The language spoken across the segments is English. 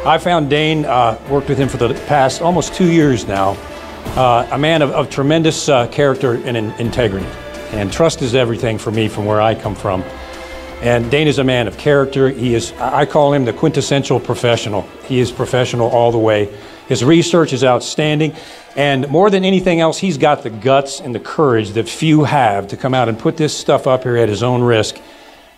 I found Dane, worked with him for the past almost 2 years now. A man of tremendous character and integrity. And trust is everything for me from where I come from. And Dane is a man of character. He is, I call him the quintessential professional. He is professional all the way. His research is outstanding. And more than anything else, he's got the guts and the courage that few have to come out and put this stuff up here at his own risk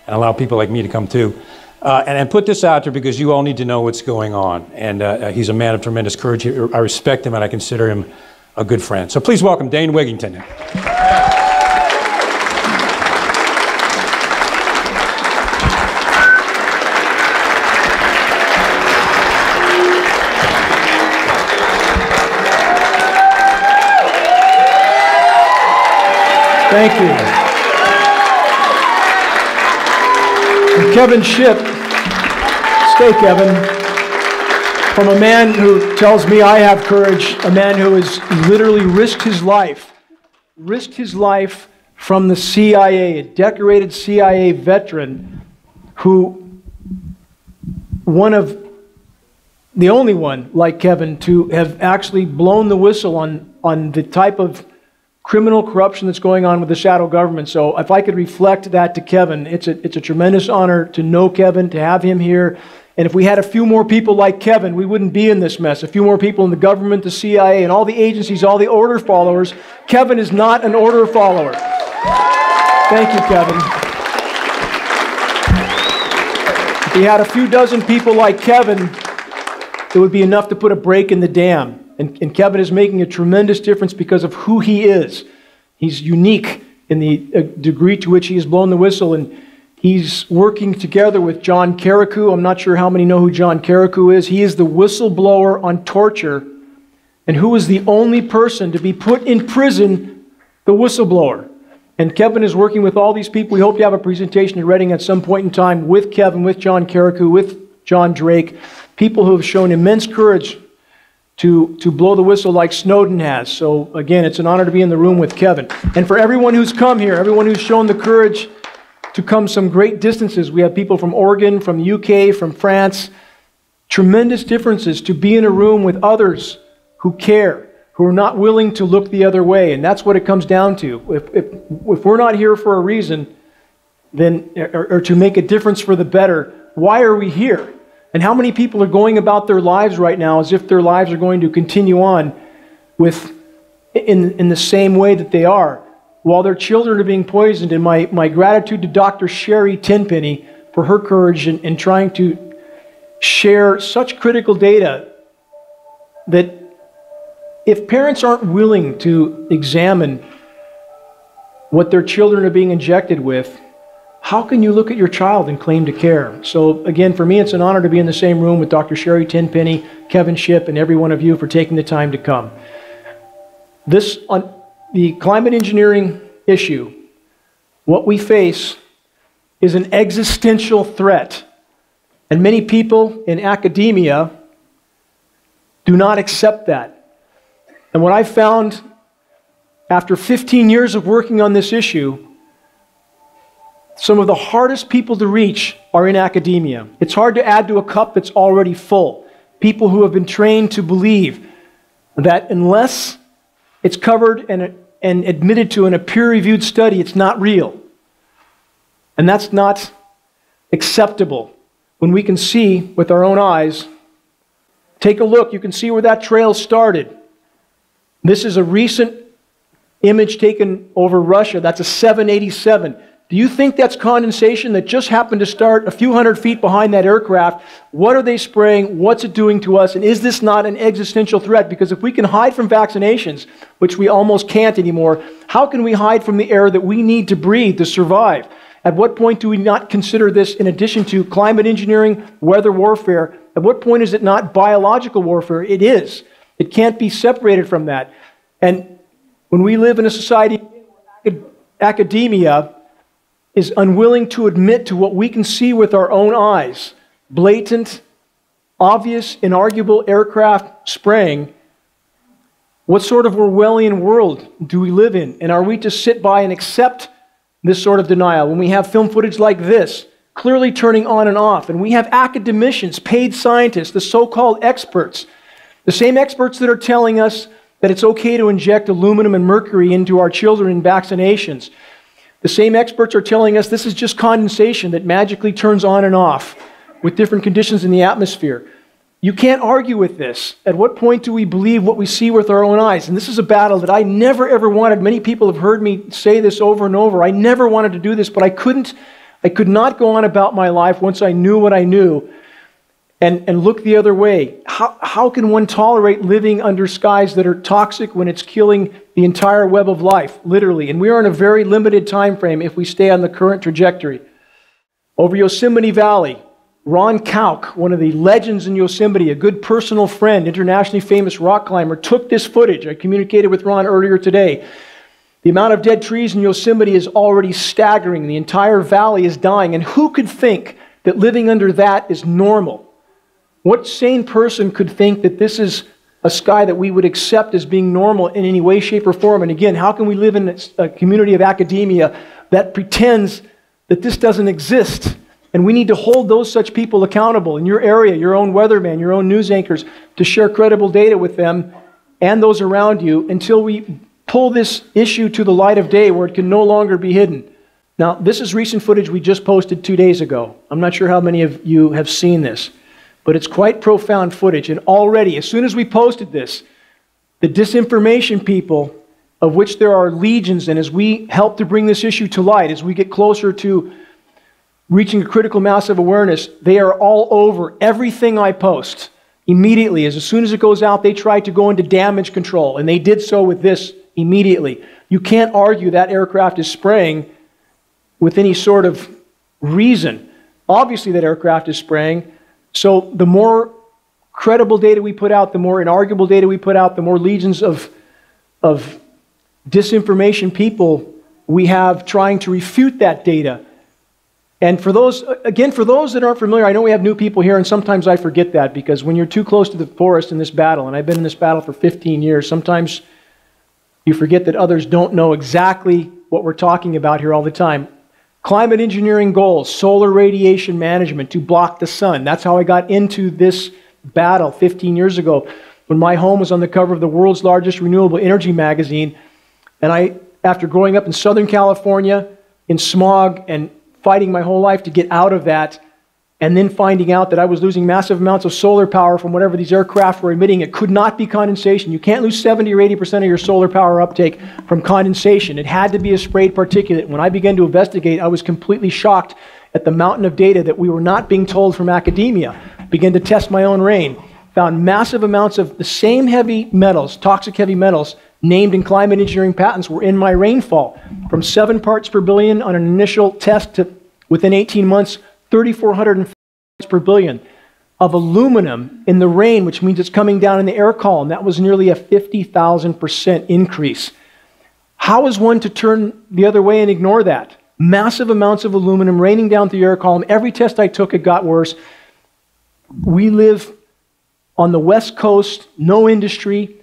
and allow people like me to come too. And put this out there because you all need to know what's going on. And he's a man of tremendous courage. I respect him and I consider him a good friend. So please welcome Dane Wigington. Thank you. And Kevin Shipp, stay Kevin, from a man who tells me I have courage, a man who has literally risked his life from the CIA, a decorated CIA veteran who, the only one like Kevin to have actually blown the whistle on the type of criminal corruption that's going on with the shadow government. So if I could reflect that to Kevin, it's a tremendous honor to know Kevin, to have him here. And if we had a few more people like Kevin, we wouldn't be in this mess. A few more people in the government, the CIA, and all the agencies, all the order followers. Kevin is not an order follower. Thank you, Kevin. If we had a few dozen people like Kevin, it would be enough to put a break in the dam. And Kevin is making a tremendous difference because of who he is. He's unique in the degree to which he has blown the whistle, and he's working together with John Carrico. I'm not sure how many know who John Carrico is. He is the whistleblower on torture, and who is the only person to be put in prison, the whistleblower. And Kevin is working with all these people. We hope you have a presentation at Reading at some point in time with Kevin, with John Carrico, with John Drake, people who have shown immense courage to blow the whistle like Snowden has. So again, it's an honor to be in the room with Kevin. And for everyone who's come here, everyone who's shown the courage to come some great distances. We have people from Oregon, from the UK, from France. Tremendous differences to be in a room with others who care, who are not willing to look the other way. And that's what it comes down to. If we're not here for a reason, then, or to make a difference for the better, why are we here? And how many people are going about their lives right now as if their lives are going to continue on in the same way that they are, while their children are being poisoned? And my gratitude to Dr. Sherry Tenpenny for her courage in trying to share such critical data that if parents aren't willing to examine what their children are being injected with, how can you look at your child and claim to care? So again, for me, it's an honor to be in the same room with Dr. Sherry Tenpenny, Kevin Shipp, and every one of you for taking the time to come. On the climate engineering issue, what we face is an existential threat. And many people in academia do not accept that. And what I found after 15 years of working on this issue, some of the hardest people to reach are in academia. It's hard to add to a cup that's already full. People who have been trained to believe that unless it's covered and admitted to in a peer-reviewed study, it's not real. And that's not acceptable. When we can see with our own eyes, take a look, you can see where that trail started. This is a recent image taken over Russia. That's a 787. Do you think that's condensation that just happened to start a few hundred feet behind that aircraft? What are they spraying? What's it doing to us? And is this not an existential threat? Because if we can hide from vaccinations, which we almost can't anymore, how can we hide from the air that we need to breathe to survive? At what point do we not consider this, in addition to climate engineering, weather warfare, at what point is it not biological warfare? It is. It can't be separated from that. And when we live in a society where academia is unwilling to admit to what we can see with our own eyes, blatant, obvious, inarguable aircraft spraying, what sort of Orwellian world do we live in? And are we to sit by and accept this sort of denial when we have film footage like this clearly turning on and off. And we have academicians, paid scientists, the so-called experts, the same experts that are telling us that it's okay to inject aluminum and mercury into our children in vaccinations. The same experts are telling us this is just condensation that magically turns on and off with different conditions in the atmosphere. You can't argue with this. At what point do we believe what we see with our own eyes? And this is a battle that I never ever wanted. Many people have heard me say this over and over. I never wanted to do this, but I could not go on about my life once I knew what I knew and look the other way. How can one tolerate living under skies that are toxic when it's killing the entire web of life, literally? And we are in a very limited time frame if we stay on the current trajectory. Over Yosemite Valley, Ron Kauk, one of the legends in Yosemite, a good personal friend, internationally famous rock climber, took this footage. I communicated with Ron earlier today. The amount of dead trees in Yosemite is already staggering. The entire valley is dying. And who could think that living under that is normal? What sane person could think that this is a sky that we would accept as being normal in any way, shape, or form? And again, how can we live in a community of academia that pretends that this doesn't exist? And we need to hold those such people accountable in your area, your own weatherman, your own news anchors, to share credible data with them and those around you until we pull this issue to the light of day where it can no longer be hidden. Now, this is recent footage we just posted 2 days ago. I'm not sure how many of you have seen this, but it's quite profound footage. And already, as soon as we posted this, the disinformation people, of which there are legions, and as we help to bring this issue to light, as we get closer to reaching a critical mass of awareness, they are all over everything I post. Immediately, as soon as it goes out, they try to go into damage control, and they did so with this immediately. You can't argue that aircraft is spraying with any sort of reason. Obviously, that aircraft is spraying. So the more credible data we put out, the more inarguable data we put out, the more legions of disinformation people we have trying to refute that data. And for those, again, for those that aren't familiar, I know we have new people here, and sometimes I forget that, because when you're too close to the forest in this battle, and I've been in this battle for 15 years, sometimes you forget that others don't know exactly what we're talking about here all the time. Climate engineering goals, solar radiation management to block the sun. That's how I got into this battle 15 years ago, when my home was on the cover of the world's largest renewable energy magazine. And I, after growing up in Southern California, in smog, and fighting my whole life to get out of that, and then finding out that I was losing massive amounts of solar power from whatever these aircraft were emitting. It could not be condensation. You can't lose 70 or 80% of your solar power uptake from condensation. It had to be a sprayed particulate. When I began to investigate, I was completely shocked at the mountain of data that we were not being told from academia. Began to test my own rain. Found massive amounts of the same heavy metals, toxic heavy metals, named in climate engineering patents were in my rainfall. From 7 parts per billion on an initial test to, within 18 months, 3,400 parts per billion of aluminum in the rain, which means it's coming down in the air column. That was nearly a 50,000% increase. How is one to turn the other way and ignore that? Massive amounts of aluminum raining down through the air column. Every test I took, it got worse. We live on the West Coast, no industry.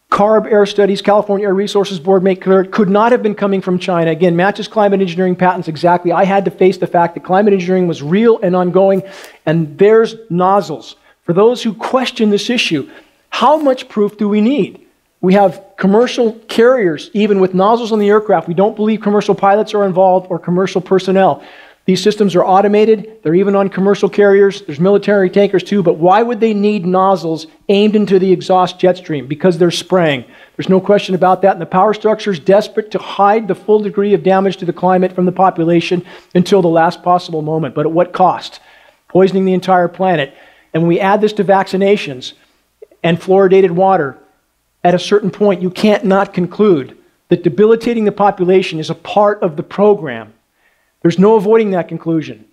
CARB Air Studies, California Air Resources Board make clear it could not have been coming from China. Again, matches climate engineering patents exactly. I had to face the fact that climate engineering was real and ongoing, and there's nozzles. For those who question this issue, how much proof do we need? We have commercial carriers, even with nozzles on the aircraft. We don't believe commercial pilots are involved or commercial personnel. These systems are automated. They're even on commercial carriers. There's military tankers too, but why would they need nozzles aimed into the exhaust jet stream? Because they're spraying. There's no question about that. And the power structure is desperate to hide the full degree of damage to the climate from the population until the last possible moment. But at what cost? Poisoning the entire planet. And when we add this to vaccinations and fluoridated water, at a certain point, you can't not conclude that debilitating the population is a part of the program. There's no avoiding that conclusion.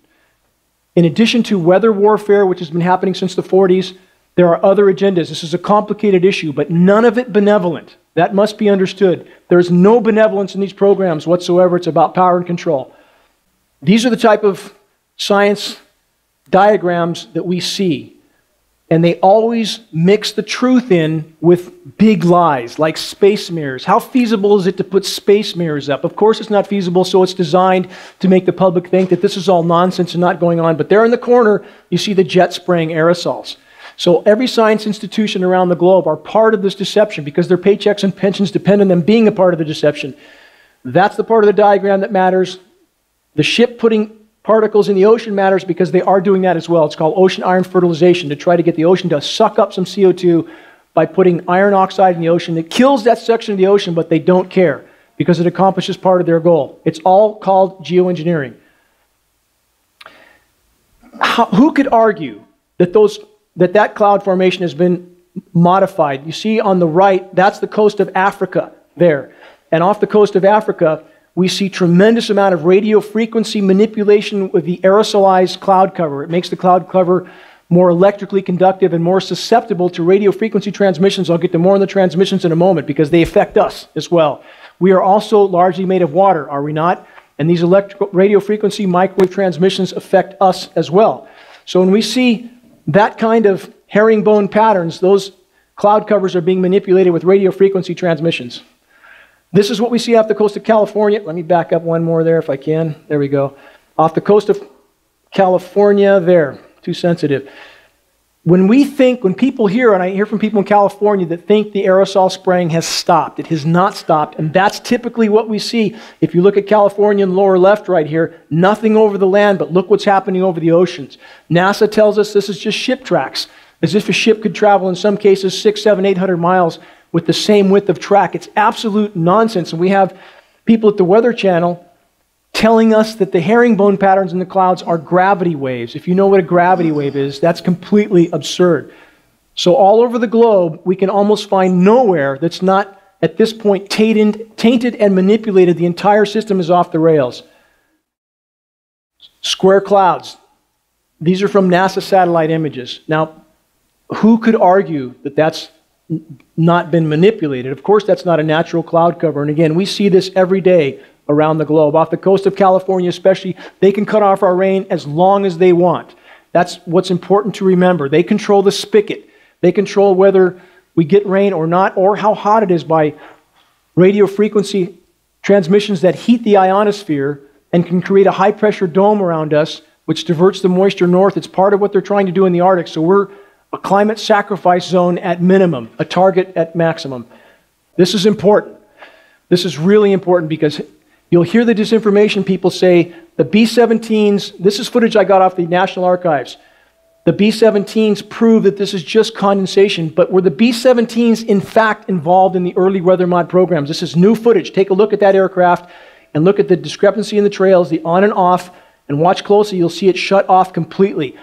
In addition to weather warfare, which has been happening since the 40s, there are other agendas. This is a complicated issue, but none of it benevolent. That must be understood. There's no benevolence in these programs whatsoever. It's about power and control. These are the type of science diagrams that we see. And they always mix the truth in with big lies, like space mirrors. How feasible is it to put space mirrors up? Of course it's not feasible, so it's designed to make the public think that this is all nonsense and not going on. But there in the corner, you see the jet spraying aerosols. So every science institution around the globe are part of this deception because their paychecks and pensions depend on them being a part of the deception. That's the part of the diagram that matters. The ship putting particles in the ocean matters because they are doing that as well. It's called ocean iron fertilization, to try to get the ocean to suck up some CO2 by putting iron oxide in the ocean. It kills that section of the ocean, but they don't care because it accomplishes part of their goal. It's all called geoengineering. Who could argue that that cloud formation has been modified? You see on the right, that's the coast of Africa there. And off the coast of Africa, we see tremendous amount of radio frequency manipulation with the aerosolized cloud cover. It makes the cloud cover more electrically conductive and more susceptible to radio frequency transmissions. I'll get to more on the transmissions in a moment because they affect us as well. We are also largely made of water, are we not? And these radio frequency microwave transmissions affect us as well. So when we see that kind of herringbone patterns, those cloud covers are being manipulated with radio frequency transmissions. This is what we see off the coast of California. Let me back up one more there if I can. There we go. Off the coast of California there. Too sensitive. When people hear, and I hear from people in California that think the aerosol spraying has stopped. It has not stopped, and that's typically what we see. If you look at California in the lower left right here, nothing over the land, but look what's happening over the oceans. NASA tells us this is just ship tracks, as if a ship could travel in some cases 600, 700, 800 miles with the same width of track. It's absolute nonsense. And we have people at the Weather Channel telling us that the herringbone patterns in the clouds are gravity waves. If you know what a gravity wave is, that's completely absurd. So all over the globe, we can almost find nowhere that's not, at this point, tainted and manipulated. The entire system is off the rails. Square clouds. These are from NASA satellite images. Now, who could argue that that's not been manipulated? Of course, that's not a natural cloud cover. And again, we see this every day around the globe. Off the coast of California especially, they can cut off our rain as long as they want. That's what's important to remember. They control the spigot. They control whether we get rain or not, or how hot it is by radio frequency transmissions that heat the ionosphere and can create a high-pressure dome around us, which diverts the moisture north. It's part of what they're trying to do in the Arctic. So we're a climate sacrifice zone at minimum, a target at maximum. This is important. This is really important because you'll hear the disinformation people say the B-17s, this is footage I got off the National Archives. The B-17s prove that this is just condensation, but were the B-17s in fact involved in the early weather mod programs? This is new footage. Take a look at that aircraft and look at the discrepancy in the trails, the on and off, and watch closely. You'll see it shut off completely.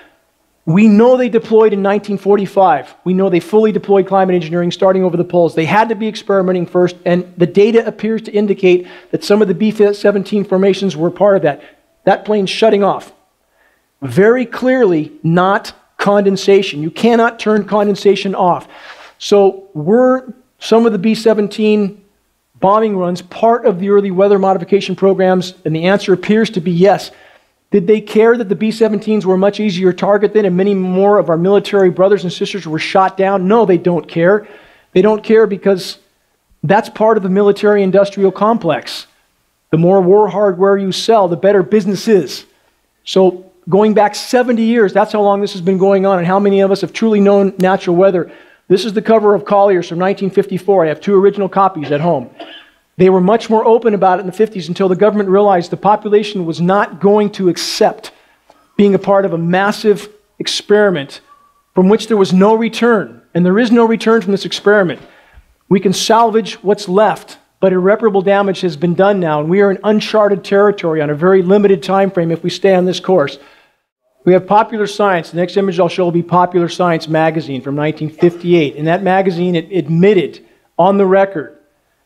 We know they deployed in 1945. We know they fully deployed climate engineering starting over the poles. They had to be experimenting first, and the data appears to indicate that some of the B-17 formations were part of that. That plane's shutting off. Very clearly not condensation. You cannot turn condensation off. So were some of the B-17 bombing runs part of the early weather modification programs? And the answer appears to be yes. Did they care that the B-17s were a much easier target then and many more of our military brothers and sisters were shot down? No, they don't care. They don't care because that's part of the military-industrial complex. The more war hardware you sell, the better business is. So going back 70 years, that's how long this has been going on and how many of us have truly known natural weather. This is the cover of Collier's from 1954. I have 2 original copies at home. They were much more open about it in the 50s until the government realized the population was not going to accept being a part of a massive experiment from which there was no return. And there is no return from this experiment. We can salvage what's left, but irreparable damage has been done now, and we are in uncharted territory on a very limited time frame if we stay on this course. We have Popular Science. The next image I'll show will be Popular Science magazine from 1958. In that magazine, it admitted on the record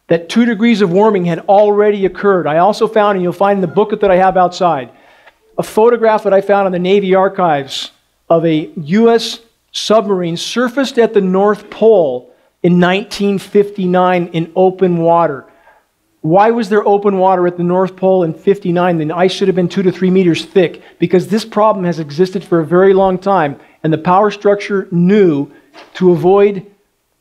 that 2 degrees of warming had already occurred. I also found, and you'll find in the booklet that I have outside, a photograph that I found on the Navy archives of a U.S. submarine surfaced at the North Pole in 1959 in open water. Why was there open water at the North Pole in 59? The ice should have been 2 to 3 meters thick, because this problem has existed for a very long time, and the power structure knew to avoid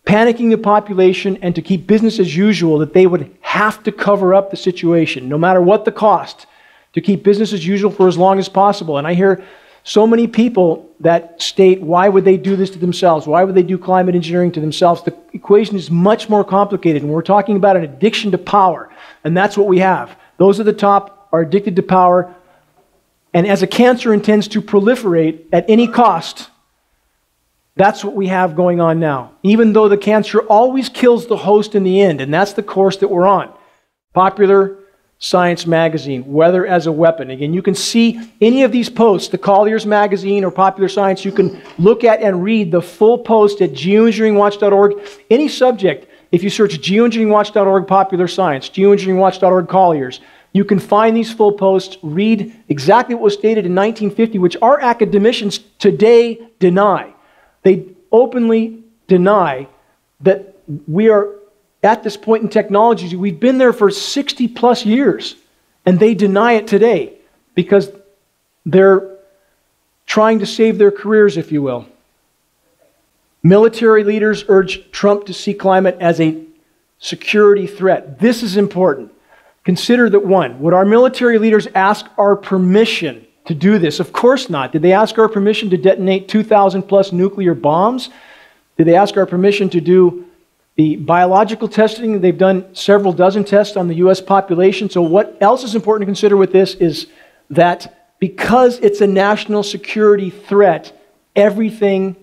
panicking the population and to keep business as usual, that they would have to cover up the situation, no matter what the cost, to keep business as usual for as long as possible. And I hear so many people that state, why would they do this to themselves? Why would they do climate engineering to themselves? The equation is much more complicated, and we're talking about an addiction to power, and that's what we have. Those at the top are addicted to power, and as a cancer intends to proliferate at any cost, that's what we have going on now. Even though the cancer always kills the host in the end, and that's the course that we're on. Popular Science magazine, Weather as a Weapon. Again, you can see any of these posts, the Collier's magazine or Popular Science, you can look at and read the full post at geoengineeringwatch.org. Any subject, if you search geoengineeringwatch.org Popular Science, geoengineeringwatch.org Collier's, you can find these full posts, read exactly what was stated in 1950, which our academicians today deny. They openly deny that we are at this point in technology. We've been there for 60 plus years, and they deny it today because they're trying to save their careers, if you will. Military leaders urge Trump to see climate as a security threat. This is important. Consider that one, would our military leaders ask our permission to do this? Of course not. Did they ask our permission to detonate 2,000 plus nuclear bombs? Did they ask our permission to do the biological testing? They've done several dozen tests on the U.S. population. So what else is important to consider with this is that because it's a national security threat, everything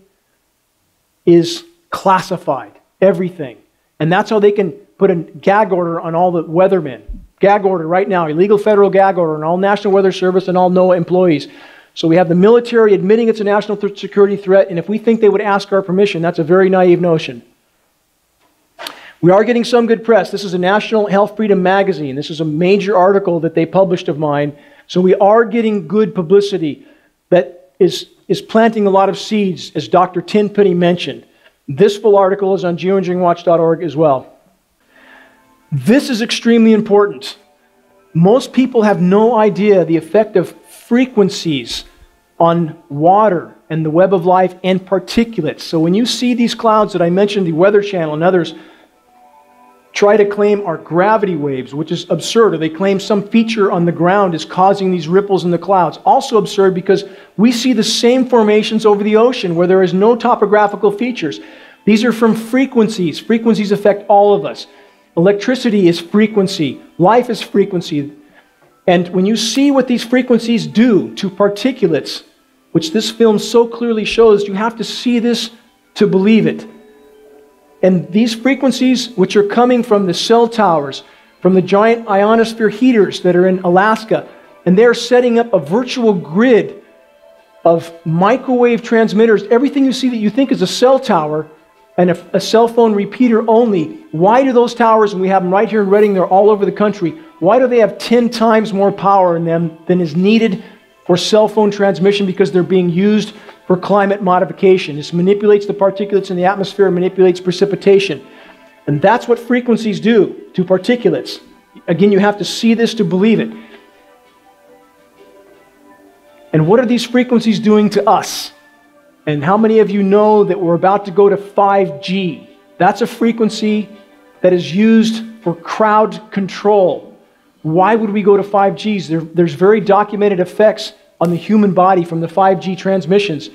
is classified. Everything. And that's how they can put a gag order on all the weathermen. Gag order right now, illegal federal gag order on all National Weather Service and all NOAA employees. So we have the military admitting it's a national security threat, and if we think they would ask our permission, that's a very naive notion. We are getting some good press. This is a National Health Freedom magazine. This is a major article that they published of mine. So we are getting good publicity that is planting a lot of seeds, as Dr. Tenpenny mentioned. This full article is on geoengineeringwatch.org as well. This is extremely important. Most people have no idea the effect of frequencies on water and the web of life and particulates. So when you see these clouds that I mentioned, the Weather Channel and others try to claim are gravity waves, which is absurd, or they claim some feature on the ground is causing these ripples in the clouds. Also absurd because we see the same formations over the ocean where there is no topographical features. These are from frequencies. Frequencies affect all of us. Electricity is frequency. Life is frequency. And when you see what these frequencies do to particulates, which this film so clearly shows, you have to see this to believe it. And these frequencies, which are coming from the cell towers, from the giant ionosphere heaters that are in Alaska, and they're setting up a virtual grid of microwave transmitters. Everything you see that you think is a cell tower and a cell phone repeater only, why do those towers, and we have them right here in Reading, they're all over the country, why do they have 10 times more power in them than is needed for cell phone transmission? Because they're being used for climate modification. This manipulates the particulates in the atmosphere, manipulates precipitation. And that's what frequencies do to particulates. Again, you have to see this to believe it. And what are these frequencies doing to us? And how many of you know that we're about to go to 5G? That's a frequency that is used for crowd control. Why would we go to 5Gs? There's very documented effects on the human body from the 5G transmissions.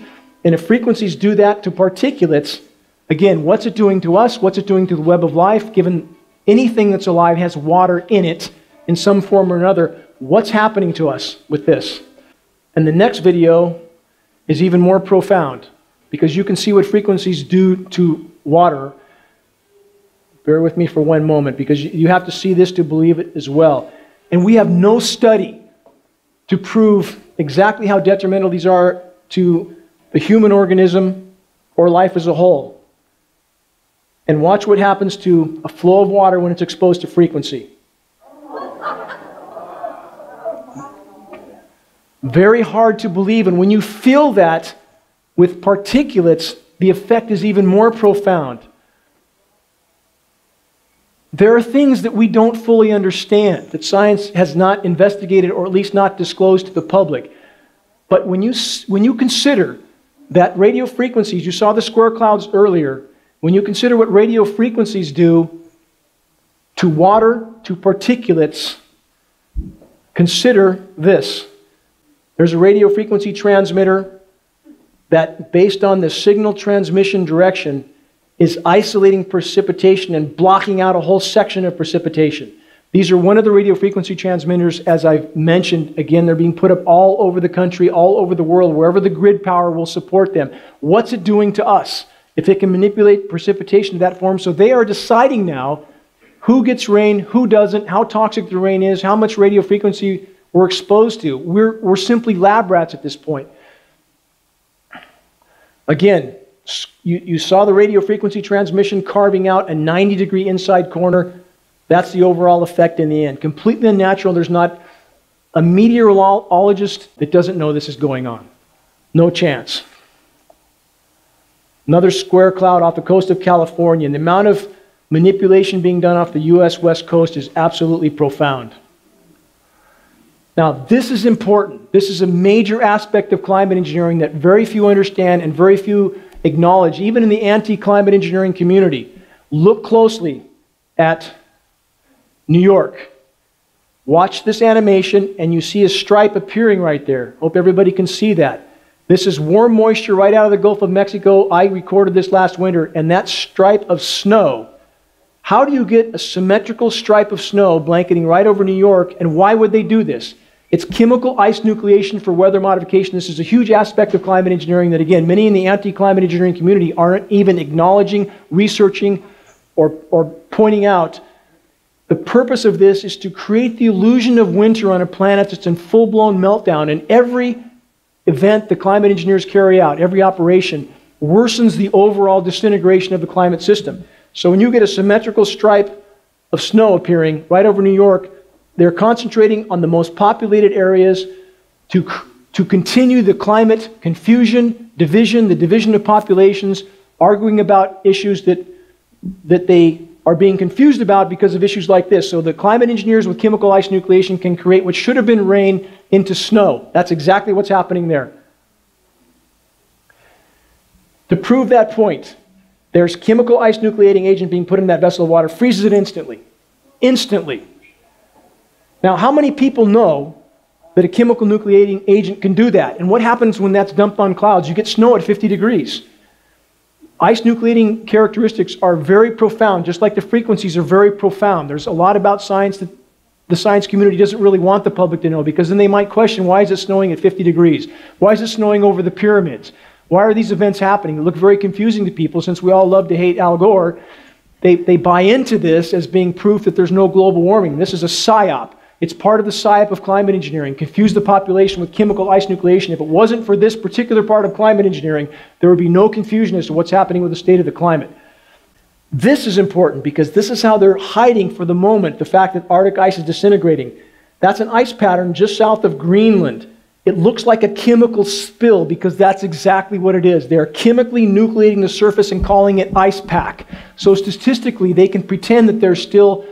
And if frequencies do that to particulates, again, what's it doing to us? What's it doing to the web of life? Given anything that's alive has water in it in some form or another, what's happening to us with this? And the next video is even more profound because you can see what frequencies do to water. Bear with me for one moment because you have to see this to believe it as well. And we have no study to prove exactly how detrimental these are to the human organism or life as a whole. And watch what happens to a flow of water when it's exposed to frequency. Very hard to believe, and when you feel that with particulates, the effect is even more profound. There are things that we don't fully understand, that science has not investigated or at least not disclosed to the public. But when you consider that radio frequencies, you saw the square clouds earlier, when you consider what radio frequencies do to water, to particulates, consider this. There's a radio frequency transmitter that, based on the signal transmission direction, is isolating precipitation and blocking out a whole section of precipitation. These are one of the radio frequency transmitters, as I've mentioned. Again, they're being put up all over the country, all over the world, wherever the grid power will support them. What's it doing to us if it can manipulate precipitation to that form? So they are deciding now who gets rain, who doesn't, how toxic the rain is, how much radio frequency we're exposed to. We're simply lab rats at this point. Again, you saw the radio frequency transmission carving out a 90-degree inside corner. That's the overall effect in the end. Completely unnatural. There's not a meteorologist that doesn't know this is going on. No chance. Another square cloud off the coast of California. And the amount of manipulation being done off the U.S. West Coast is absolutely profound. Now, this is important. This is a major aspect of climate engineering that very few understand and very few acknowledge, even in the anti-climate engineering community. Look closely at New York. Watch this animation and you see a stripe appearing right there. Hope everybody can see that. This is warm moisture right out of the Gulf of Mexico. I recorded this last winter, and that stripe of snow. How do you get a symmetrical stripe of snow blanketing right over New York, and why would they do this? It's chemical ice nucleation for weather modification. This is a huge aspect of climate engineering that, again, many in the anti-climate engineering community aren't even acknowledging, researching, or pointing out. The purpose of this is to create the illusion of winter on a planet that's in full-blown meltdown, and every event the climate engineers carry out, every operation, worsens the overall disintegration of the climate system. So when you get a symmetrical stripe of snow appearing right over New York, they're concentrating on the most populated areas to continue the climate confusion, division, the division of populations, arguing about issues that they are being confused about because of issues like this. So the climate engineers with chemical ice nucleation can create what should have been rain into snow. That's exactly what's happening there. To prove that point, there's chemical ice nucleating agent being put in that vessel of water, freezes it instantly. Instantly. Now, how many people know that a chemical nucleating agent can do that? And what happens when that's dumped on clouds? You get snow at 50 degrees. Ice nucleating characteristics are very profound, just like the frequencies are very profound. There's a lot about science that the science community doesn't really want the public to know, because then they might question, why is it snowing at 50 degrees? Why is it snowing over the pyramids? Why are these events happening? They look very confusing to people. Since we all love to hate Al Gore, they buy into this as being proof that there's no global warming. This is a psyop. It's part of the psyop of climate engineering. Confuse the population with chemical ice nucleation. If it wasn't for this particular part of climate engineering, there would be no confusion as to what's happening with the state of the climate. This is important because this is how they're hiding for the moment the fact that Arctic ice is disintegrating. That's an ice pattern just south of Greenland. It looks like a chemical spill because that's exactly what it is. They're chemically nucleating the surface and calling it ice pack. So statistically, they can pretend that there's still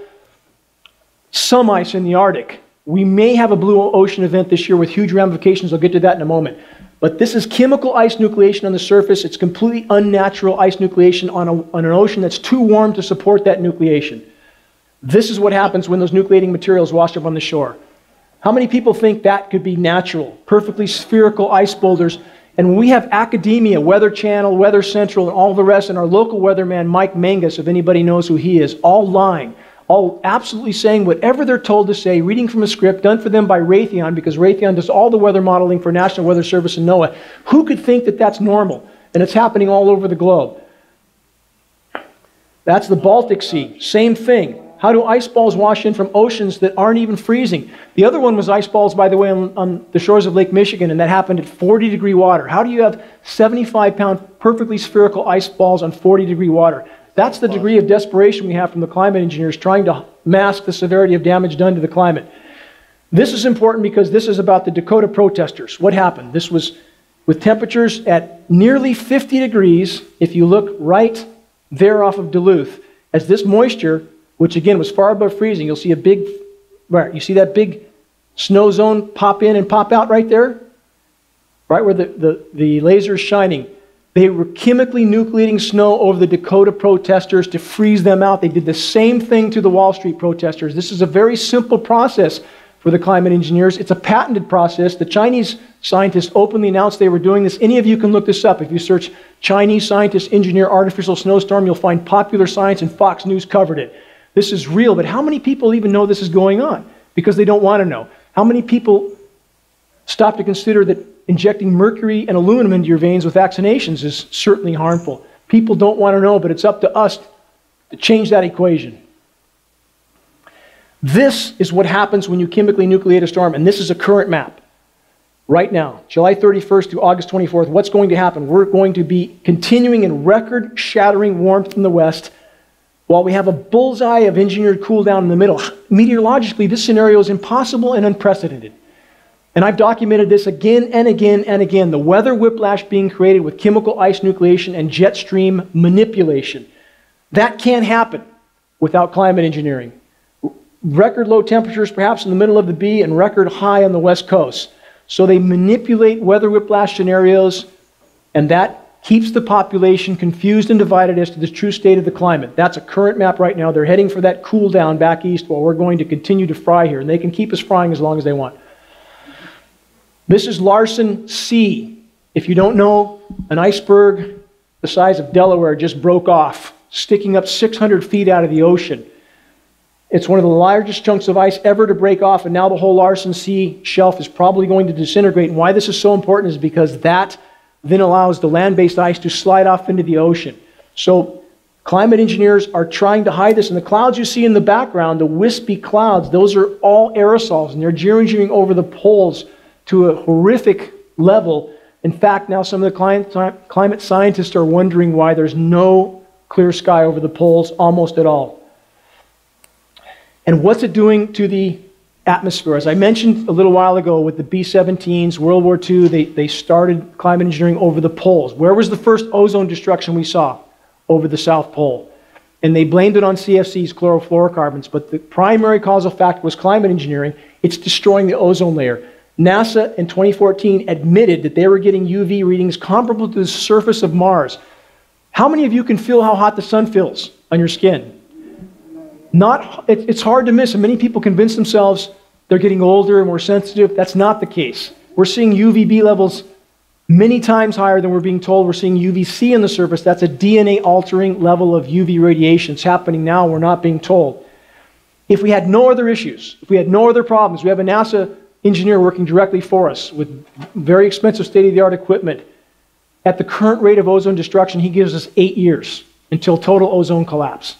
some ice in the Arctic. We may have a blue ocean event this year with huge ramifications. I'll get to that in a moment. But this is chemical ice nucleation on the surface. It's completely unnatural ice nucleation on an ocean that's too warm to support that nucleation. This is what happens when those nucleating materials wash up on the shore. How many people think that could be natural? Perfectly spherical ice boulders. And when we have academia, Weather Channel, Weather Central, and all the rest, and our local weatherman, Mike Mangus, if anybody knows who he is, all lying, all absolutely saying whatever they're told to say, reading from a script done for them by Raytheon, because Raytheon does all the weather modeling for National Weather Service and NOAA. Who could think that that's normal? And it's happening all over the globe. That's the Baltic Sea. Same thing. How do ice balls wash in from oceans that aren't even freezing? The other one was ice balls, by the way, on the shores of Lake Michigan, and that happened at 40-degree water. How do you have 75-pound perfectly spherical ice balls on 40-degree water? That's the degree of desperation we have from the climate engineers trying to mask the severity of damage done to the climate. This is important because this is about the Dakota protesters. What happened? This was with temperatures at nearly 50 degrees, if you look right there off of Duluth, as this moisture, which again was far above freezing, you'll see a big, right, you see that big snow zone pop in and pop out right there? right where the laser is shining. They were chemically nucleating snow over the Dakota protesters to freeze them out. They did the same thing to the Wall Street protesters. This is a very simple process for the climate engineers. It's a patented process. The Chinese scientists openly announced they were doing this. Any of you can look this up. If you search Chinese scientists engineer artificial snowstorm, you'll find Popular Science and Fox News covered it. This is real, but how many people even know this is going on? Because they don't want to know. How many people stop to consider that injecting mercury and aluminum into your veins with vaccinations is certainly harmful? People don't want to know, but it's up to us to change that equation. This is what happens when you chemically nucleate a storm, and this is a current map. Right now, July 31st to August 24th, what's going to happen? We're going to be continuing in record-shattering warmth in the west, while we have a bullseye of engineered cool down in the middle. Meteorologically, this scenario is impossible and unprecedented. And I've documented this again and again and again, the weather whiplash being created with chemical ice nucleation and jet stream manipulation. That can't happen without climate engineering. Record low temperatures perhaps in the middle of the B and record high on the west coast. So they manipulate weather whiplash scenarios, and that keeps the population confused and divided as to the true state of the climate. That's a current map right now. They're heading for that cool down back east while we're going to continue to fry here, and they can keep us frying as long as they want. This is Larsen C. If you don't know, an iceberg the size of Delaware just broke off, sticking up 600 feet out of the ocean. It's one of the largest chunks of ice ever to break off, and now the whole Larsen C shelf is probably going to disintegrate. And why this is so important is because that then allows the land-based ice to slide off into the ocean. So climate engineers are trying to hide this. And the clouds you see in the background, the wispy clouds, those are all aerosols, and they're geoengineering over the poles to a horrific level. In fact, now some of the climate scientists are wondering why there's no clear sky over the poles almost at all. And what's it doing to the atmosphere? As I mentioned a little while ago with the B-17s, World War II, they started climate engineering over the poles. Where was the first ozone destruction we saw? Over the South Pole. And they blamed it on CFCs, chlorofluorocarbons, but the primary causal factor was climate engineering. It's destroying the ozone layer. NASA in 2014 admitted that they were getting UV readings comparable to the surface of Mars. How many of you can feel how hot the sun feels on your skin? It's hard to miss, and many people convince themselves they're getting older and more sensitive. That's not the case. We're seeing UVB levels many times higher than we're being told. We're seeing UVC on the surface. That's a DNA-altering level of UV radiation. It's happening now. We're not being told. If we had no other issues, if we had no other problems, we have a NASA engineer working directly for us with very expensive state-of-the-art equipment. At the current rate of ozone destruction, he gives us 8 years until total ozone collapse.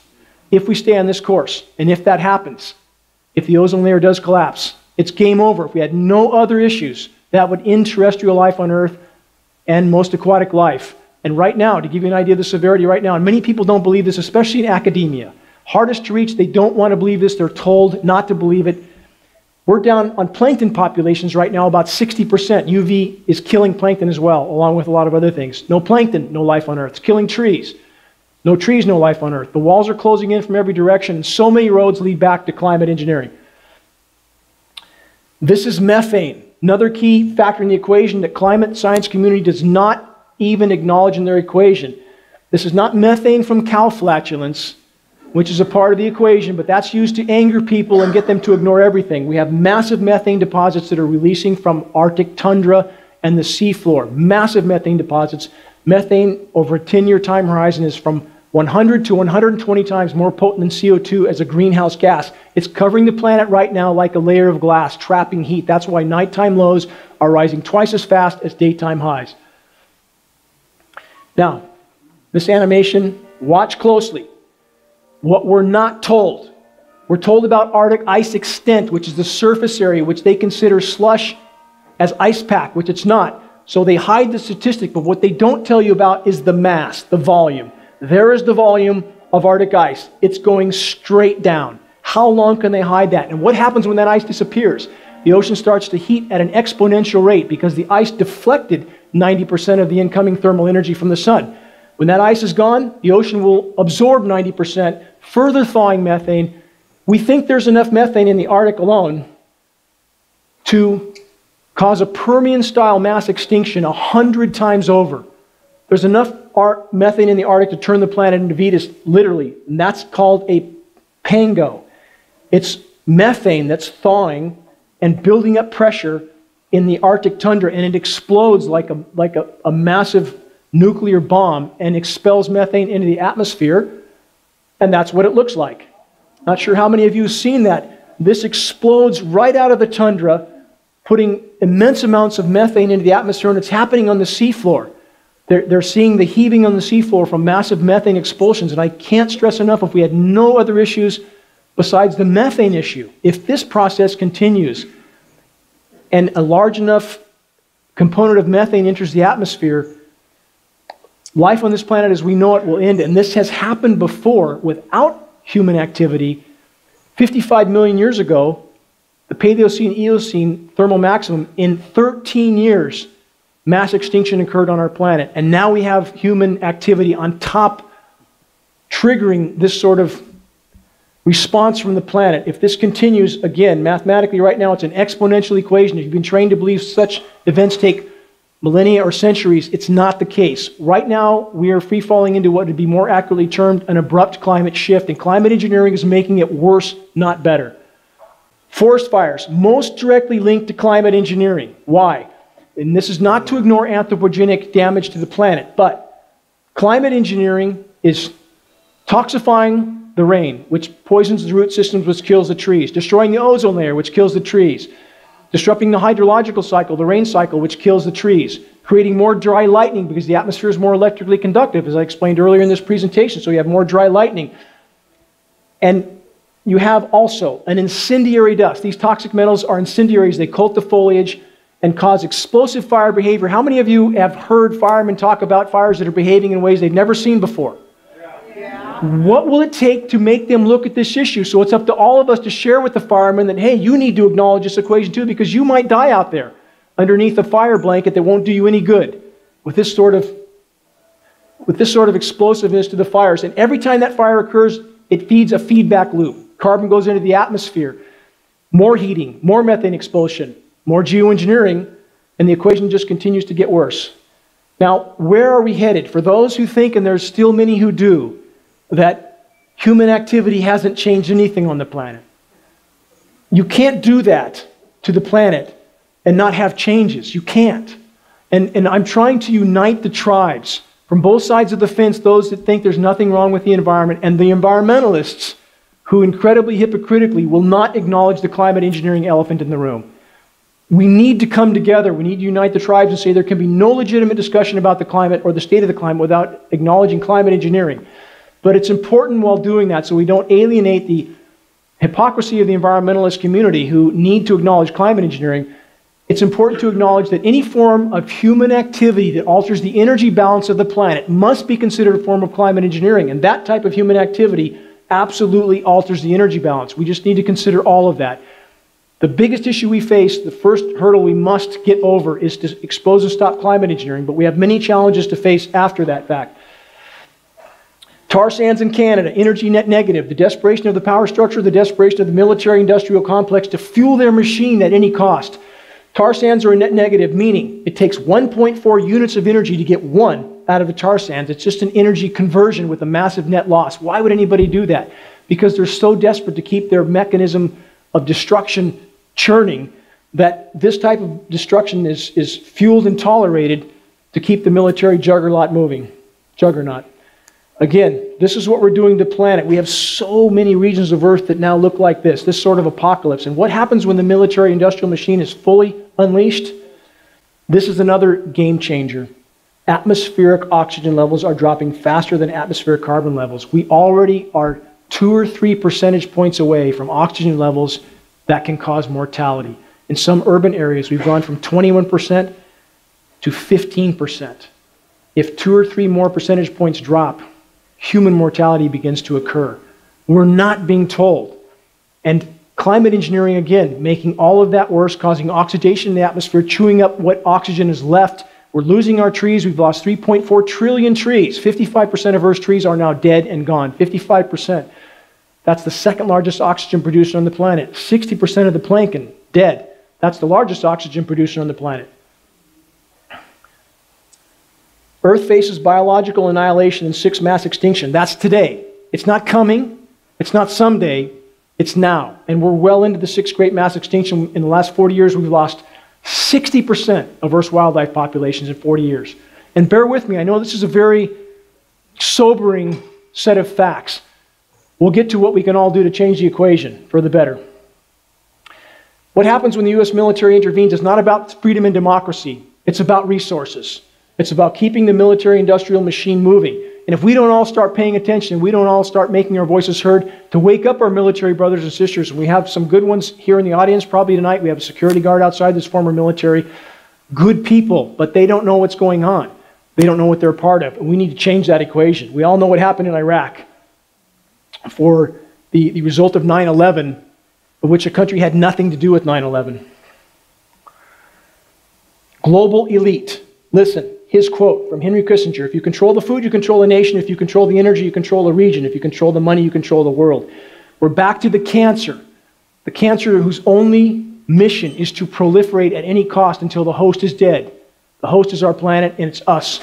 If we stay on this course, and if that happens, if the ozone layer does collapse, it's game over. If we had no other issues, that would end terrestrial life on Earth and most aquatic life. And right now, to give you an idea of the severity right now, and many people don't believe this, especially in academia, hardest to reach, they don't want to believe this, they're told not to believe it. We're down on plankton populations right now about 60%. UV is killing plankton as well, along with a lot of other things. No plankton, no life on Earth. It's killing trees. No trees, no life on Earth. The walls are closing in from every direction, and so many roads lead back to climate engineering. This is methane, another key factor in the equation that climate science community does not even acknowledge in their equation. This is not methane from cow flatulence, which is a part of the equation, but that's used to anger people and get them to ignore everything. We have massive methane deposits that are releasing from Arctic tundra and the seafloor. Massive methane deposits. Methane over a 10-year time horizon is from 100 to 120 times more potent than CO2 as a greenhouse gas. It's covering the planet right now like a layer of glass, trapping heat. That's why nighttime lows are rising twice as fast as daytime highs. Now, this animation, watch closely. What we're not told. We're told about Arctic ice extent, which is the surface area, which they consider slush as ice pack, which it's not. So they hide the statistic, but what they don't tell you about is the mass, the volume. There is the volume of Arctic ice. It's going straight down. How long can they hide that? And what happens when that ice disappears? The ocean starts to heat at an exponential rate because the ice deflected 90% of the incoming thermal energy from the sun. When that ice is gone, the ocean will absorb 90%, further thawing methane. We think there's enough methane in the Arctic alone to cause a Permian-style mass extinction 100 times over. There's enough methane in the Arctic to turn the planet into Venus, literally, and that's called a pango. It's methane that's thawing and building up pressure in the Arctic tundra, and it explodes like a massive nuclear bomb and expels methane into the atmosphere, and that's what it looks like. Not sure how many of you have seen that. This explodes right out of the tundra, putting immense amounts of methane into the atmosphere, and it's happening on the seafloor. They're seeing the heaving on the seafloor from massive methane expulsions, and I can't stress enough, if we had no other issues besides the methane issue, if this process continues and a large enough component of methane enters the atmosphere, life on this planet as we know it will end. And this has happened before without human activity. 55 million years ago, the Paleocene-Eocene thermal maximum, in 13 years, mass extinction occurred on our planet. And now we have human activity on top, triggering this sort of response from the planet. If this continues, again, mathematically right now, it's an exponential equation. If you've been trained to believe such events take millennia or centuries, it's not the case. Right now, we are free-falling into what would be more accurately termed an abrupt climate shift, and climate engineering is making it worse, not better. Forest fires, most directly linked to climate engineering. Why? And this is not to ignore anthropogenic damage to the planet, but climate engineering is toxifying the rain, which poisons the root systems, which kills the trees, destroying the ozone layer, which kills the trees, disrupting the hydrological cycle, the rain cycle, which kills the trees, creating more dry lightning because the atmosphere is more electrically conductive, as I explained earlier in this presentation, so you have more dry lightning. And you have also an incendiary dust. These toxic metals are incendiaries. They coat the foliage and cause explosive fire behavior. How many of you have heard firemen talk about fires that are behaving in ways they've never seen before? What will it take to make them look at this issue? So it's up to all of us to share with the firemen that, hey, you need to acknowledge this equation too, because you might die out there underneath a fire blanket that won't do you any good with this sort of explosiveness to the fires. And every time that fire occurs, it feeds a feedback loop. Carbon goes into the atmosphere, more heating, more methane expulsion, more geoengineering, and the equation just continues to get worse. Now, where are we headed? For those who think, and there's still many who do, that human activity hasn't changed anything on the planet. You can't do that to the planet and not have changes. You can't. And I'm trying to unite the tribes from both sides of the fence, those that think there's nothing wrong with the environment, and the environmentalists who incredibly hypocritically will not acknowledge the climate engineering elephant in the room. We need to come together. We need to unite the tribes and say there can be no legitimate discussion about the climate or the state of the climate without acknowledging climate engineering. But it's important while doing that so we don't alienate the hypocrisy of the environmentalist community who need to acknowledge climate engineering. It's important to acknowledge that any form of human activity that alters the energy balance of the planet must be considered a form of climate engineering. And that type of human activity absolutely alters the energy balance. We just need to consider all of that. The biggest issue we face, the first hurdle we must get over, is to expose and stop climate engineering. But we have many challenges to face after that fact. Tar sands in Canada, energy net negative, the desperation of the power structure, the desperation of the military-industrial complex to fuel their machine at any cost. Tar sands are a net negative, meaning it takes 1.4 units of energy to get one out of the tar sands. It's just an energy conversion with a massive net loss. Why would anybody do that? Because they're so desperate to keep their mechanism of destruction churning that this type of destruction is fueled and tolerated to keep the military juggernaut moving. Again, this is what we're doing to the planet. We have so many regions of Earth that now look like this sort of apocalypse. And what happens when the military-industrial machine is fully unleashed? This is another game changer. Atmospheric oxygen levels are dropping faster than atmospheric carbon levels. We already are 2 or 3 percentage points away from oxygen levels that can cause mortality. In some urban areas, we've gone from 21% to 15%. If 2 or 3 more percentage points drop, human mortality begins to occur. We're not being told. And climate engineering, again, making all of that worse, causing oxidation in the atmosphere, chewing up what oxygen is left. We're losing our trees. We've lost 3.4 trillion trees. 55% of Earth's trees are now dead and gone. 55%. That's the second largest oxygen producer on the planet. 60% of the plankton, dead. That's the largest oxygen producer on the planet. Earth faces biological annihilation and 6 mass extinction. That's today. It's not coming. It's not someday. It's now. And we're well into the 6th great mass extinction. In the last 40 years, we've lost 60% of Earth's wildlife populations in 40 years. And bear with me, I know this is a very sobering set of facts. We'll get to what we can all do to change the equation for the better. What happens when the U.S. military intervenes is not about freedom and democracy. It's about resources. It's about keeping the military-industrial machine moving. And if we don't all start paying attention, we don't all start making our voices heard to wake up our military brothers and sisters, and we have some good ones here in the audience probably tonight. We have a security guard outside this former military. Good people, but they don't know what's going on. They don't know what they're a part of. And we need to change that equation. We all know what happened in Iraq for the result of 9/11, of which a country had nothing to do with 9/11. Global elite. Listen. His quote from Henry Kissinger: if you control the food, you control a nation. If you control the energy, you control a region. If you control the money, you control the world. We're back to the cancer. The cancer whose only mission is to proliferate at any cost until the host is dead. The host is our planet, and it's us.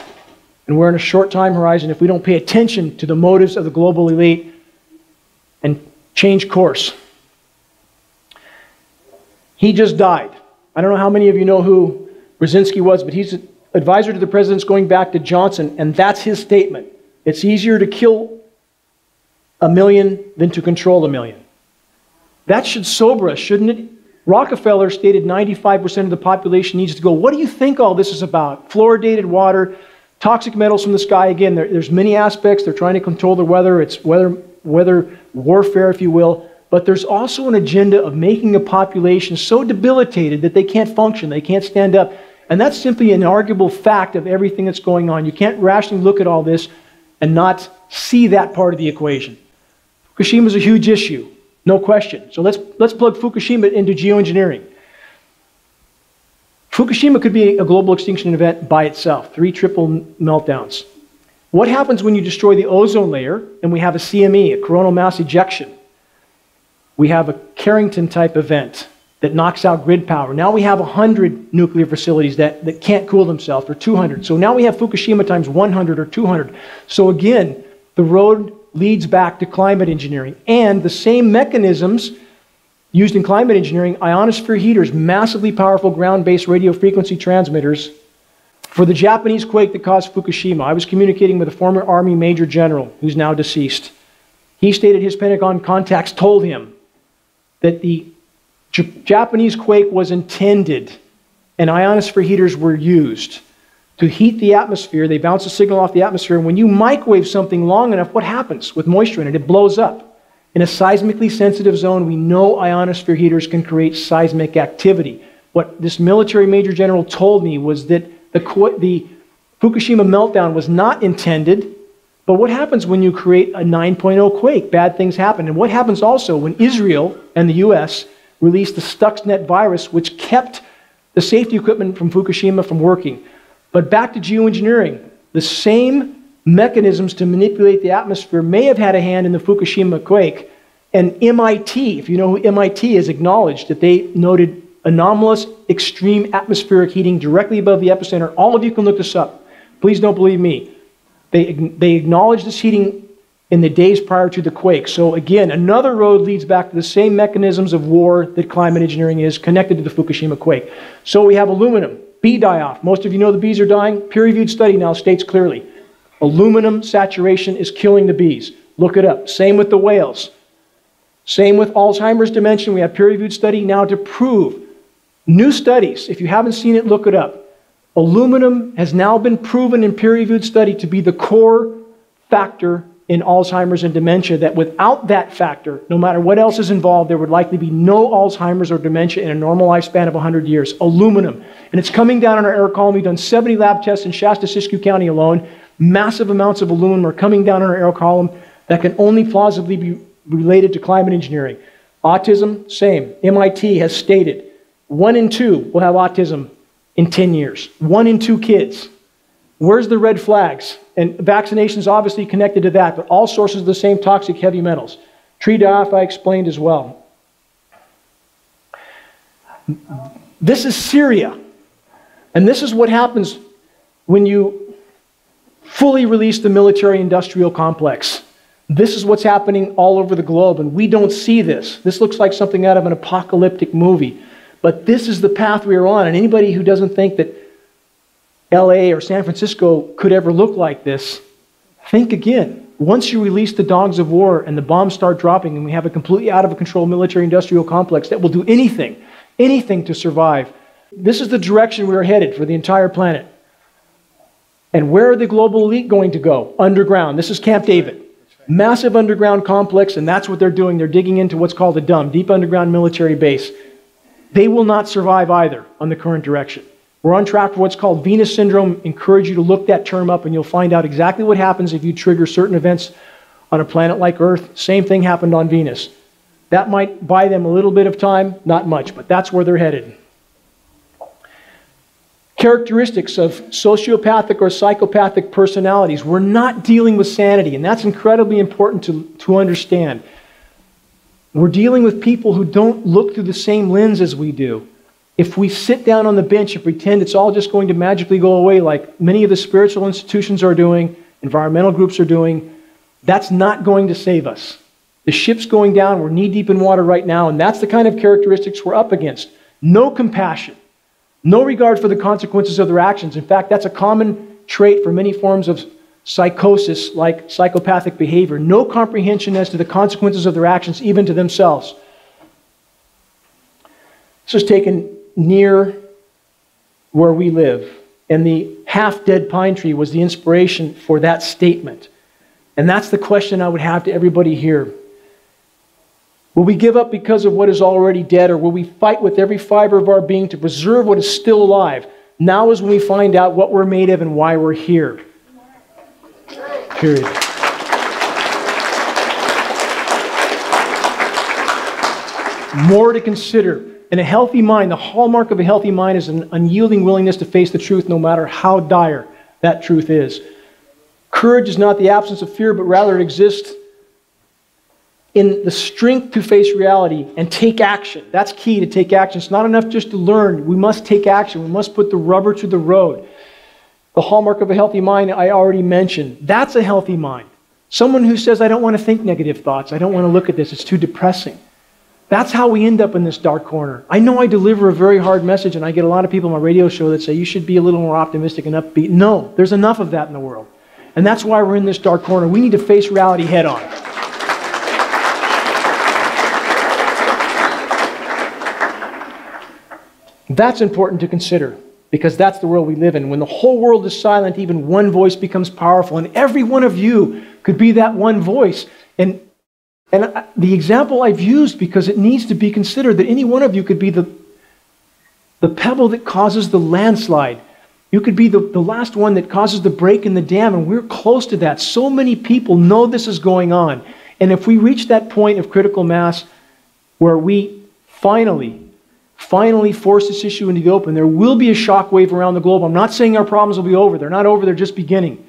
And we're in a short time horizon if we don't pay attention to the motives of the global elite and change course. He just died. I don't know how many of you know who Brzezinski was, but he's advisor to the president's going back to Johnson, and that's his statement. It's easier to kill 1 million than to control 1 million. That should sober us, shouldn't it? Rockefeller stated 95% of the population needs to go. What do you think all this is about? Fluoridated water, toxic metals from the sky. Again, there's many aspects. They're trying to control the weather. It's weather warfare, if you will. But there's also an agenda of making a population so debilitated that they can't function, they can't stand up. And that's simply an inarguable fact of everything that's going on. You can't rationally look at all this and not see that part of the equation. Fukushima is a huge issue, no question. So let's plug Fukushima into geoengineering. Fukushima could be a global extinction event by itself, 3 triple meltdowns. What happens when you destroy the ozone layer and we have a CME, a coronal mass ejection? We have a Carrington-type event that knocks out grid power. Now we have 100 nuclear facilities that can't cool themselves, or 200. So now we have Fukushima times 100 or 200. So again, the road leads back to climate engineering. And the same mechanisms used in climate engineering, ionosphere heaters, massively powerful ground-based radio frequency transmitters. For the Japanese quake that caused Fukushima, I was communicating with a former Army Major General who's now deceased. He stated his Pentagon contacts told him that the Japanese quake was intended, and ionosphere heaters were used to heat the atmosphere. They bounce a signal off the atmosphere, and when you microwave something long enough, what happens with moisture in it? It blows up. In a seismically sensitive zone, we know ionosphere heaters can create seismic activity. What this military major general told me was that the Fukushima meltdown was not intended, but what happens when you create a 9.0 quake? Bad things happen. And what happens also when Israel and the U.S. released the Stuxnet virus, which kept the safety equipment from Fukushima from working. But back to geoengineering. The same mechanisms to manipulate the atmosphere may have had a hand in the Fukushima quake. And MIT, if you know who MIT is, acknowledged that they noted anomalous extreme atmospheric heating directly above the epicenter. All of you can look this up. Please don't believe me. They acknowledged this heating in the days prior to the quake. So again, another road leads back to the same mechanisms of war that climate engineering is connected to the Fukushima quake. So we have aluminum, bee die-off. Most of you know the bees are dying. Peer-reviewed study now states clearly, aluminum saturation is killing the bees. Look it up. Same with the whales. Same with Alzheimer's dementia. We have peer-reviewed study now to prove. New studies, if you haven't seen it, look it up. Aluminum has now been proven in peer-reviewed study to be the core factor in Alzheimer's and dementia, that without that factor, no matter what else is involved, there would likely be no Alzheimer's or dementia in a normal lifespan of 100 years. Aluminum. And it's coming down in our air column. We've done 70 lab tests in Shasta-Siskiyou County alone. Massive amounts of aluminum are coming down in our air column that can only plausibly be related to climate engineering. Autism, same. MIT has stated 1 in 2 will have autism in 10 years. 1 in 2 kids. Where's the red flags? And vaccination is obviously connected to that, but all sources of the same toxic heavy metals. Tree die-off I explained as well. This is Syria. And this is what happens when you fully release the military-industrial complex. This is what's happening all over the globe, and we don't see this. This looks like something out of an apocalyptic movie. But this is the path we are on, and anybody who doesn't think that LA or San Francisco could ever look like this, think again. Once you release the dogs of war and the bombs start dropping and we have a completely out of control military-industrial complex that will do anything to survive, this is the direction we are headed for the entire planet. And where are the global elite going to go? Underground. This is Camp David. Massive underground complex, and that's what they're doing. They're digging into what's called a DUM, deep underground military base. They will not survive either on the current direction. We're on track for what's called Venus syndrome. Encourage you to look that term up and you'll find out exactly what happens if you trigger certain events on a planet like Earth. Same thing happened on Venus. That might buy them a little bit of time, not much, but that's where they're headed. Characteristics of sociopathic or psychopathic personalities. We're not dealing with sanity, and that's incredibly important to understand. We're dealing with people who don't look through the same lens as we do. If we sit down on the bench and pretend it's all just going to magically go away like many of the spiritual institutions are doing, environmental groups are doing, that's not going to save us. The ship's going down, we're knee-deep in water right now, and that's the kind of characteristics we're up against. No compassion. No regard for the consequences of their actions. In fact, that's a common trait for many forms of psychosis, like psychopathic behavior. No comprehension as to the consequences of their actions, even to themselves. This was taken near where we live, and the half-dead pine tree was the inspiration for that statement. And that's the question I would have to everybody here. Will we give up because of what is already dead, or will we fight with every fiber of our being to preserve what is still alive? Now is when we find out what we're made of and why we're here. Period. More to consider. In a healthy mind, the hallmark of a healthy mind is an unyielding willingness to face the truth no matter how dire that truth is. Courage is not the absence of fear, but rather it exists in the strength to face reality and take action. That's key, to take action. It's not enough just to learn. We must take action. We must put the rubber to the road. The hallmark of a healthy mind, I already mentioned. That's a healthy mind. Someone who says, I don't want to think negative thoughts. I don't want to look at this. It's too depressing. That's how we end up in this dark corner. I know I deliver a very hard message, and I get a lot of people on my radio show that say, you should be a little more optimistic and upbeat. No, there's enough of that in the world. And that's why we're in this dark corner. We need to face reality head on. That's important to consider, because that's the world we live in. When the whole world is silent, even one voice becomes powerful, and every one of you could be that one voice. And the example I've used, because it needs to be considered, that any one of you could be the pebble that causes the landslide. You could be the last one that causes the break in the dam, and we're close to that. So many people know this is going on. And if we reach that point of critical mass where we finally force this issue into the open, there will be a shockwave around the globe. I'm not saying our problems will be over. They're not over. They're just beginning.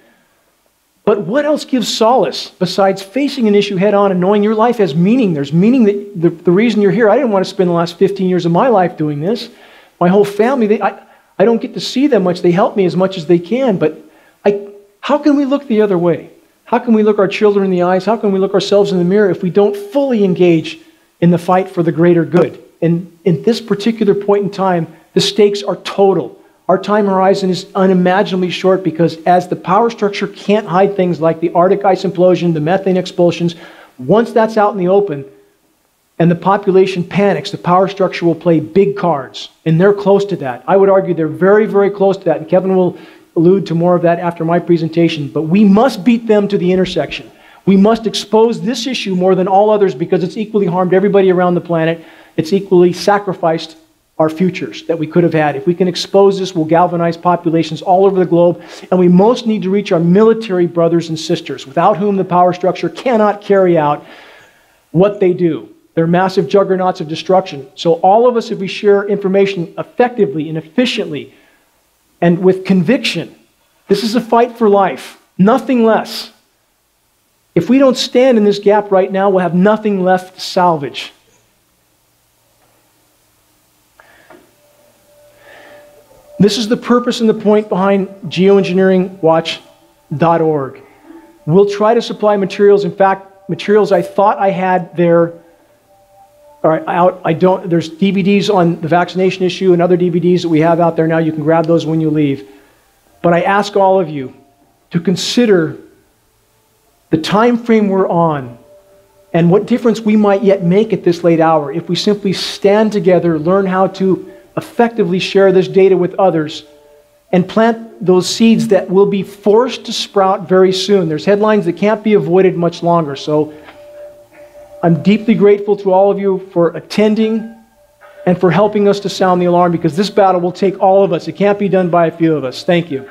But what else gives solace besides facing an issue head on and knowing your life has meaning? There's meaning that the reason you're here. I didn't want to spend the last 15 years of my life doing this. My whole family, I don't get to see them much. They help me as much as they can. But how can we look the other way? How can we look our children in the eyes? How can we look ourselves in the mirror if we don't fully engage in the fight for the greater good? And in this particular point in time, the stakes are total. Our time horizon is unimaginably short, because as the power structure can't hide things like the Arctic ice implosion, the methane expulsions, once that's out in the open and the population panics, the power structure will play big cards. And they're close to that. I would argue they're very, very close to that. And Kevin will allude to more of that after my presentation. But we must beat them to the intersection. We must expose this issue more than all others, because it's equally harmed everybody around the planet. It's equally sacrificed our futures that we could have had. If we can expose this, we'll galvanize populations all over the globe. And we most need to reach our military brothers and sisters, without whom the power structure cannot carry out what they do. They're massive juggernauts of destruction. So all of us, if we share information effectively and efficiently and with conviction, this is a fight for life, nothing less. If we don't stand in this gap right now, we'll have nothing left to salvage. This is the purpose and the point behind geoengineeringwatch.org. We'll try to supply materials. In fact, materials I thought I had there are out. I don't. There's DVDs on the vaccination issue and other DVDs that we have out there now. You can grab those when you leave. But I ask all of you to consider the time frame we're on and what difference we might yet make at this late hour if we simply stand together, learn how to effectively share this data with others, and plant those seeds that will be forced to sprout very soon. There's headlines that can't be avoided much longer. So I'm deeply grateful to all of you for attending and for helping us to sound the alarm, because this battle will take all of us. It can't be done by a few of us. Thank you.